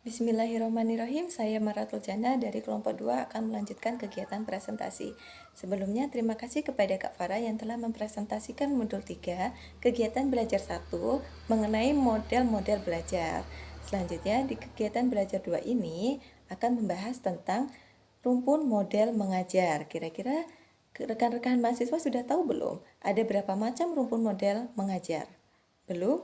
Bismillahirrahmanirrahim, saya Maratul Jana dari kelompok 2 akan melanjutkan kegiatan presentasi. Sebelumnya, terima kasih kepada Kak Farah yang telah mempresentasikan modul 3, kegiatan belajar 1, mengenai model-model belajar. Selanjutnya, di kegiatan belajar 2 ini akan membahas tentang rumpun model mengajar. Kira-kira rekan-rekan mahasiswa sudah tahu belum? Ada berapa macam rumpun model mengajar? Belum?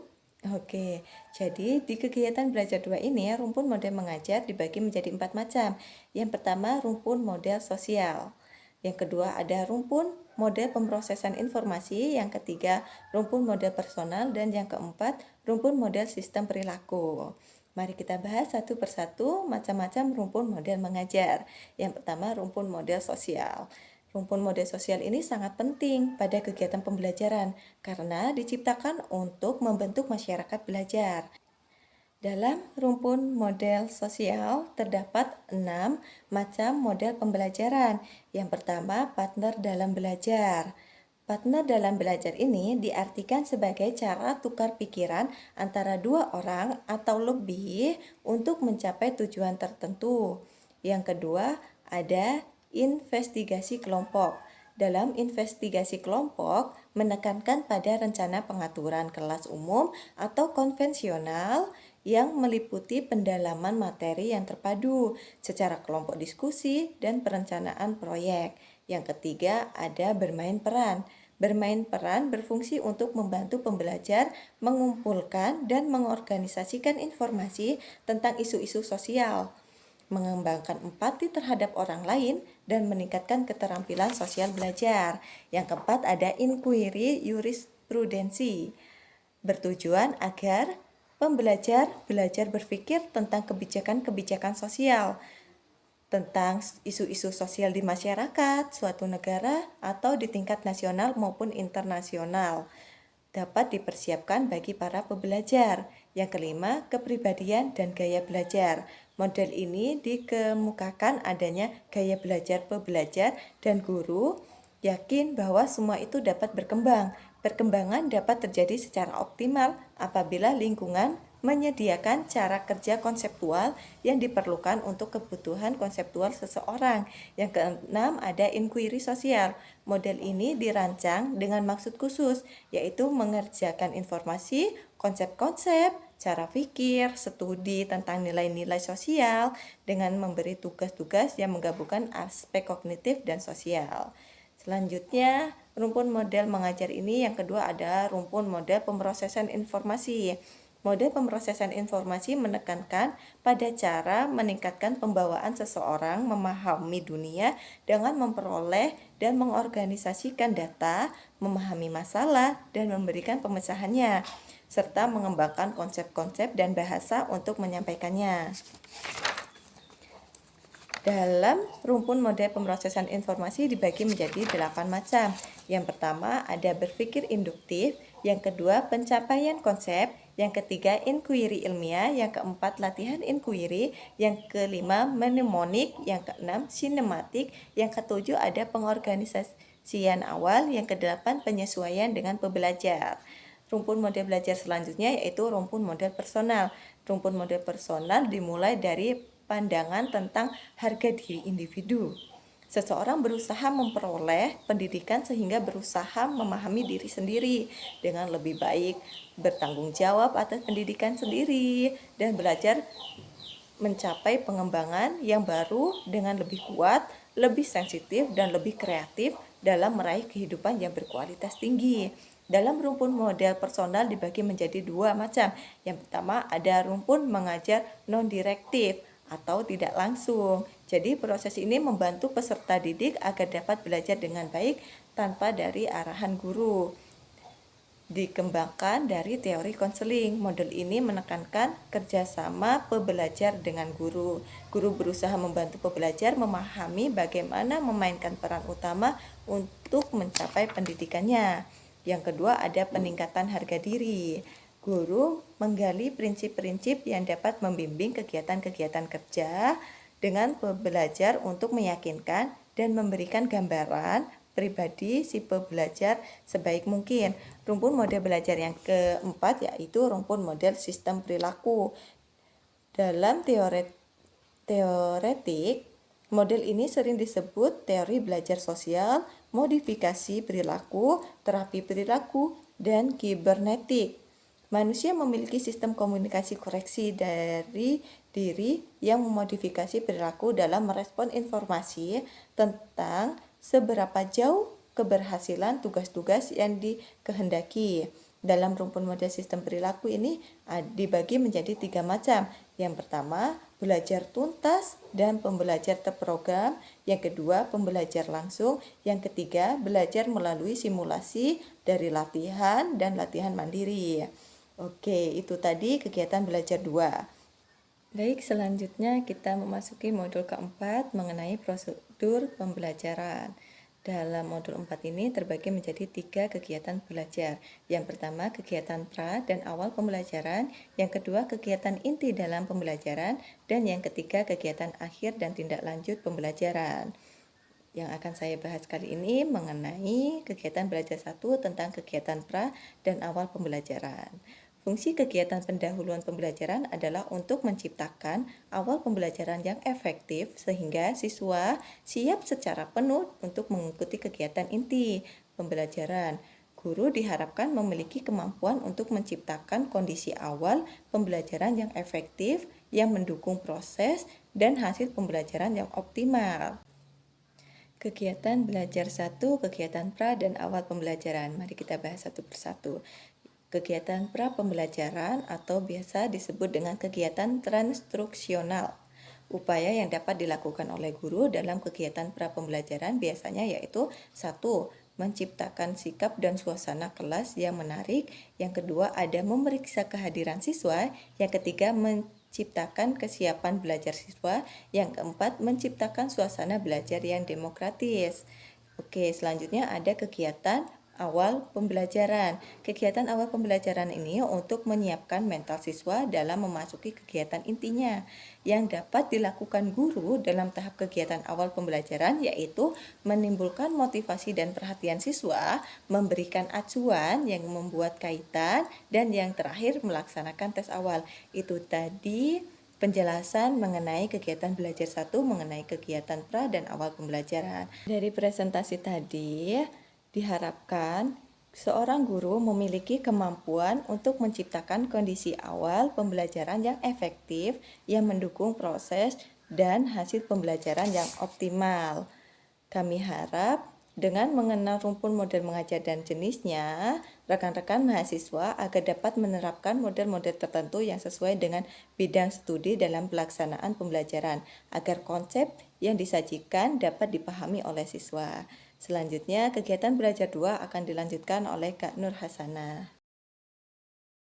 Oke, jadi di kegiatan belajar 2 ini rumpun model mengajar dibagi menjadi 4 macam. Yang pertama rumpun model sosial. Yang kedua ada rumpun model pemrosesan informasi. Yang ketiga rumpun model personal. Dan yang keempat rumpun model sistem perilaku. Mari kita bahas satu persatu macam-macam rumpun model mengajar. Yang pertama rumpun model sosial. Rumpun model sosial ini sangat penting pada kegiatan pembelajaran karena diciptakan untuk membentuk masyarakat belajar. Dalam rumpun model sosial terdapat 6 macam model pembelajaran. Yang pertama, partner dalam belajar. Partner dalam belajar ini diartikan sebagai cara tukar pikiran antara dua orang atau lebih untuk mencapai tujuan tertentu. Yang kedua, ada investigasi kelompok. Dalam investigasi kelompok, menekankan pada rencana pengaturan kelas umum atau konvensional yang meliputi pendalaman materi yang terpadu secara kelompok diskusi dan perencanaan proyek. Yang ketiga, ada bermain peran. Bermain peran berfungsi untuk membantu pembelajar mengumpulkan dan mengorganisasikan informasi tentang isu-isu sosial, mengembangkan empati terhadap orang lain, dan meningkatkan keterampilan sosial belajar. Yang keempat ada inquiry jurisprudensi, bertujuan agar pembelajar belajar berpikir tentang kebijakan-kebijakan sosial, tentang isu-isu sosial di masyarakat, suatu negara, atau di tingkat nasional maupun internasional. Dapat dipersiapkan bagi para pembelajar. Yang kelima, kepribadian dan gaya belajar. Model ini dikemukakan adanya gaya belajar pembelajar dan guru yakin bahwa semua itu dapat berkembang. Perkembangan dapat terjadi secara optimal apabila lingkungan menyediakan cara kerja konseptual yang diperlukan untuk kebutuhan konseptual seseorang. Yang keenam ada inquiry sosial. Model ini dirancang dengan maksud khusus, yaitu mengerjakan informasi, konsep-konsep, cara pikir, studi tentang nilai-nilai sosial dengan memberi tugas-tugas yang menggabungkan aspek kognitif dan sosial. Selanjutnya, rumpun model mengajar ini yang kedua ada rumpun model pemrosesan informasi. Model pemrosesan informasi menekankan pada cara meningkatkan pembawaan seseorang memahami dunia dengan memperoleh dan mengorganisasikan data, memahami masalah, dan memberikan pemecahannya, serta mengembangkan konsep-konsep dan bahasa untuk menyampaikannya. Dalam rumpun model pemrosesan informasi dibagi menjadi 8 macam. Yang pertama ada berpikir induktif, yang kedua pencapaian konsep, yang ketiga inquiry ilmiah, yang keempat latihan inquiry, yang kelima mnemonik, yang keenam sinematik, yang ketujuh ada pengorganisasian awal, yang kedelapan penyesuaian dengan pembelajar. Rumpun model belajar selanjutnya yaitu rumpun model personal. Rumpun model personal dimulai dari pandangan tentang harga diri individu. Seseorang berusaha memperoleh pendidikan sehingga berusaha memahami diri sendiri dengan lebih baik, bertanggung jawab atas pendidikan sendiri, dan belajar mencapai pengembangan yang baru dengan lebih kuat, lebih sensitif, dan lebih kreatif dalam meraih kehidupan yang berkualitas tinggi. Dalam rumpun model personal dibagi menjadi 2 macam. Yang pertama ada rumpun mengajar non-direktif atau tidak langsung. Jadi proses ini membantu peserta didik agar dapat belajar dengan baik tanpa dari arahan guru. Dikembangkan dari teori konseling. Model ini menekankan kerjasama pembelajar dengan guru. Guru berusaha membantu pembelajar memahami bagaimana memainkan peran utama untuk mencapai pendidikannya. Yang kedua ada peningkatan harga diri. Guru menggali prinsip-prinsip yang dapat membimbing kegiatan-kegiatan kerja dengan pembelajar untuk meyakinkan dan memberikan gambaran pribadi si pembelajar sebaik mungkin. Rumpun model belajar yang keempat yaitu rumpun model sistem perilaku. Dalam teoretik, model ini sering disebut teori belajar sosial, modifikasi perilaku, terapi perilaku, dan kibernetik. Manusia memiliki sistem komunikasi koreksi dari diri yang memodifikasi perilaku dalam merespon informasi tentang seberapa jauh keberhasilan tugas-tugas yang dikehendaki. Dalam rumpun model sistem perilaku ini dibagi menjadi 3 macam. Yang pertama, belajar tuntas dan pembelajar terprogram. Yang kedua, pembelajar langsung. Yang ketiga, belajar melalui simulasi dari latihan dan latihan mandiri. Oke, itu tadi kegiatan belajar 2. Baik, selanjutnya kita memasuki modul keempat mengenai prosedur pembelajaran. Dalam modul 4 ini terbagi menjadi 3 kegiatan belajar. Yang pertama, kegiatan pra dan awal pembelajaran. Yang kedua, kegiatan inti dalam pembelajaran. Dan yang ketiga, kegiatan akhir dan tindak lanjut pembelajaran. Yang akan saya bahas kali ini mengenai kegiatan belajar 1 tentang kegiatan pra dan awal pembelajaran. Fungsi kegiatan pendahuluan pembelajaran adalah untuk menciptakan awal pembelajaran yang efektif sehingga siswa siap secara penuh untuk mengikuti kegiatan inti pembelajaran. Guru diharapkan memiliki kemampuan untuk menciptakan kondisi awal pembelajaran yang efektif yang mendukung proses dan hasil pembelajaran yang optimal. Kegiatan belajar 1, kegiatan pra dan awal pembelajaran. Mari kita bahas satu persatu. Kegiatan pra pembelajaran atau biasa disebut dengan kegiatan transtruksional. Upaya yang dapat dilakukan oleh guru dalam kegiatan pra pembelajaran biasanya yaitu 1. Menciptakan sikap dan suasana kelas yang menarik. Yang kedua, ada memeriksa kehadiran siswa. Yang ketiga, menciptakan kesiapan belajar siswa. Yang keempat, menciptakan suasana belajar yang demokratis. Oke, selanjutnya ada kegiatan awal pembelajaran. Kegiatan awal pembelajaran ini untuk menyiapkan mental siswa dalam memasuki kegiatan intinya yang dapat dilakukan guru dalam tahap kegiatan awal pembelajaran yaitu menimbulkan motivasi dan perhatian siswa, memberikan acuan yang membuat kaitan, dan yang terakhir melaksanakan tes awal. Itu tadi penjelasan mengenai kegiatan belajar 1 mengenai kegiatan pra dan awal pembelajaran. Dari presentasi tadi diharapkan seorang guru memiliki kemampuan untuk menciptakan kondisi awal pembelajaran yang efektif yang mendukung proses dan hasil pembelajaran yang optimal. Kami harap dengan mengenal rumpun model mengajar dan jenisnya, rekan-rekan mahasiswa agar dapat menerapkan model-model tertentu yang sesuai dengan bidang studi dalam pelaksanaan pembelajaran, agar konsep yang disajikan dapat dipahami oleh siswa. Selanjutnya, kegiatan belajar 2 akan dilanjutkan oleh Kak Nur Hasanah.